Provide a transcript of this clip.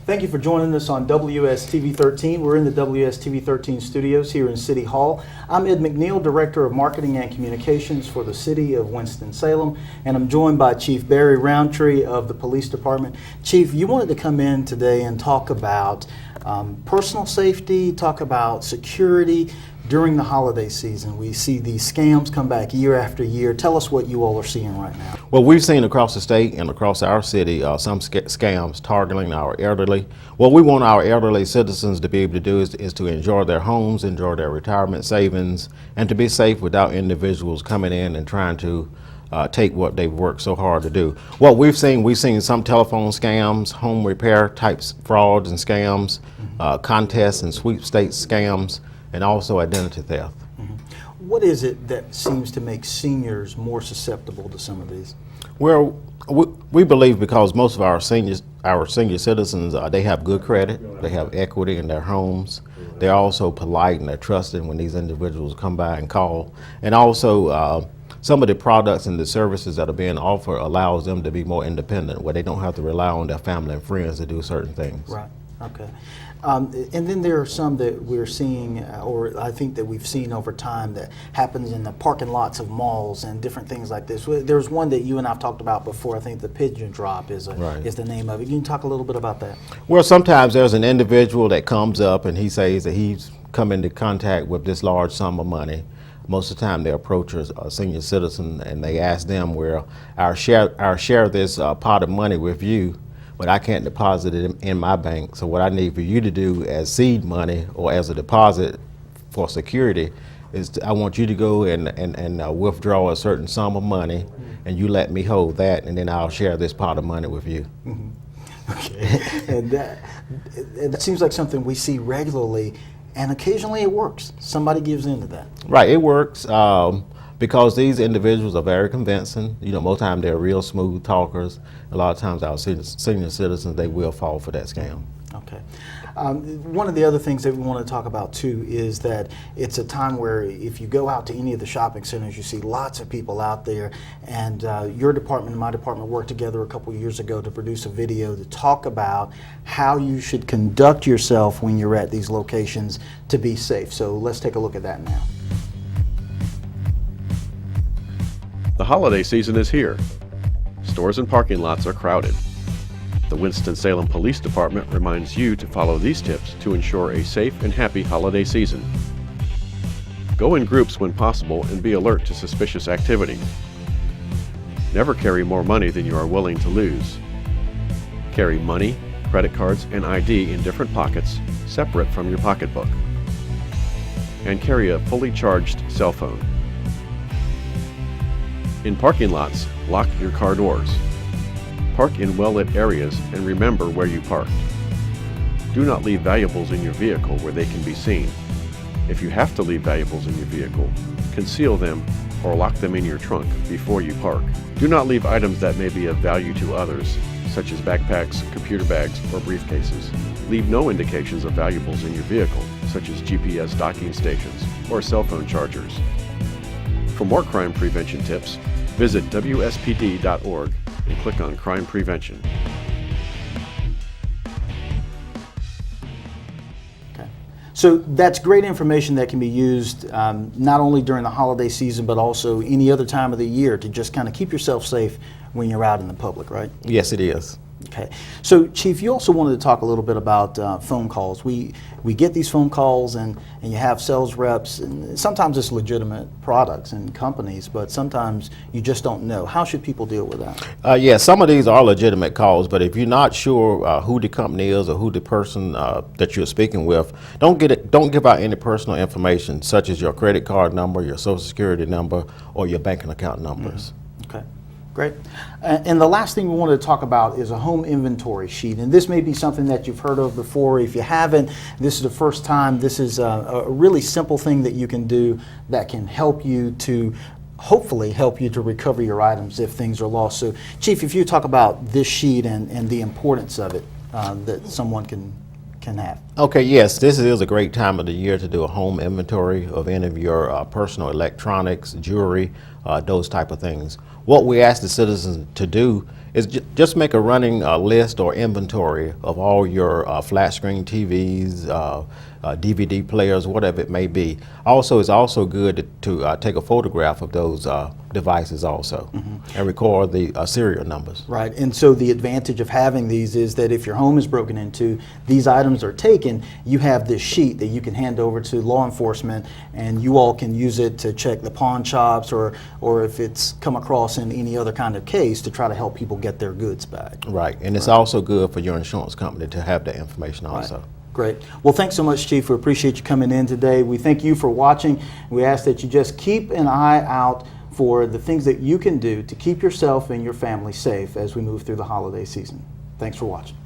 Thank you for joining us on WSTV 13. We're in the WSTV 13 studios here in City Hall. I'm Ed McNeil, Director of Marketing and Communications for the City of Winston-Salem, and I'm joined by Chief Barry Roundtree of the Police Department. Chief, you wanted to come in today and talk about personal safety, talk about security during the holiday season. We see these scams come back year after year. Tell us what you all are seeing right now. Well, we've seen across the state and across our city some scams targeting our elderly. What we want our elderly citizens to be able to do is to enjoy their homes, enjoy their retirement savings, and to be safe without individuals coming in and trying to take what they've worked so hard to do. What we've seen some telephone scams, home repair types frauds and scams, contests and sweepstakes scams, and also identity theft. What is it that seems to make seniors more susceptible to some of these? Well, we believe because most of our senior citizens, they have good credit, they have equity in their homes, they're also polite and they're trusted when these individuals come by and call. And also, some of the products and the services that are being offered allows them to be more independent, where they don't have to rely on their family and friends to do certain things. Right, okay. And then there are some that we're seeing, or I think that we've seen over time, that happens in the parking lots of malls and different things like this. There's one that you and I've talked about before. I think the pigeon drop is the name of it. Can you talk a little bit about that? Well, sometimes there's an individual that comes up and he says that he's come into contact with this large sum of money. Most of the time they approach a senior citizen and they ask them, well, I'll share this pot of money with you, but I can't deposit it in my bank. So what I need for you to do as seed money or as a deposit for security is I want you to go and withdraw a certain sum of money, and you let me hold that, and then I'll share this pot of money with you. Mm-hmm. Okay. And that seems like something we see regularly, and occasionally it works. Somebody gives into that. Right, it works. Because these individuals are very convincing. You know, most of the time they're real smooth talkers. A lot of times our senior citizens, they will fall for that scam. Okay. One of the other things that we want to talk about too is that it's a time where if you go out to any of the shopping centers, you see lots of people out there, and your department and my department worked together a couple years ago to produce a video to talk about how you should conduct yourself when you're at these locations to be safe. So let's take a look at that now. The holiday season is here. Stores and parking lots are crowded. The Winston-Salem Police Department reminds you to follow these tips to ensure a safe and happy holiday season. Go in groups when possible and be alert to suspicious activity. Never carry more money than you are willing to lose. Carry money, credit cards, and ID in different pockets, separate from your pocketbook. And carry a fully charged cell phone. In parking lots, lock your car doors. Park in well-lit areas and remember where you parked. Do not leave valuables in your vehicle where they can be seen. If you have to leave valuables in your vehicle, conceal them or lock them in your trunk before you park. Do not leave items that may be of value to others, such as backpacks, computer bags, or briefcases. Leave no indications of valuables in your vehicle, such as GPS docking stations or cell phone chargers. For more crime prevention tips, visit WSPD.org and click on Crime Prevention. Okay. So that's great information that can be used not only during the holiday season, but also any other time of the year to just kind of keep yourself safe when you're out in the public, right? Yes, it is. Okay. So, Chief, you also wanted to talk a little bit about phone calls. We get these phone calls, and you have sales reps, and sometimes it's legitimate products and companies, but sometimes you just don't know. How should people deal with that? Yeah, some of these are legitimate calls, but if you're not sure who the company is or who the person that you're speaking with, don't give out any personal information, such as your credit card number, your social security number, or your banking account numbers. Mm-hmm. Okay. Great. And the last thing we wanted to talk about is a home inventory sheet. And this may be something that you've heard of before. If you haven't, this is the first time. This is a really simple thing that you can do that can help you to hopefully help you to recover your items if things are lost. So, Chief, if you talk about this sheet and the importance of it that someone can have. Okay, yes, this is a great time of the year to do a home inventory of any of your personal electronics, jewelry, those type of things. What we ask the citizens to do is just make a running list or inventory of all your flat screen TVs, DVD players, whatever it may be. Also, it's also good to take a photograph of those devices also, and record the serial numbers. Right, and so the advantage of having these is that if your home is broken into, these items are taken, you have this sheet that you can hand over to law enforcement, and you all can use it to check the pawn shops, or if it's come across in any other kind of case, to try to help people get their goods back. Right, and it's also good for your insurance company to have that information also. Right. Great. Well, thanks so much, Chief. We appreciate you coming in today. We thank you for watching. We ask that you just keep an eye out for the things that you can do to keep yourself and your family safe as we move through the holiday season. Thanks for watching.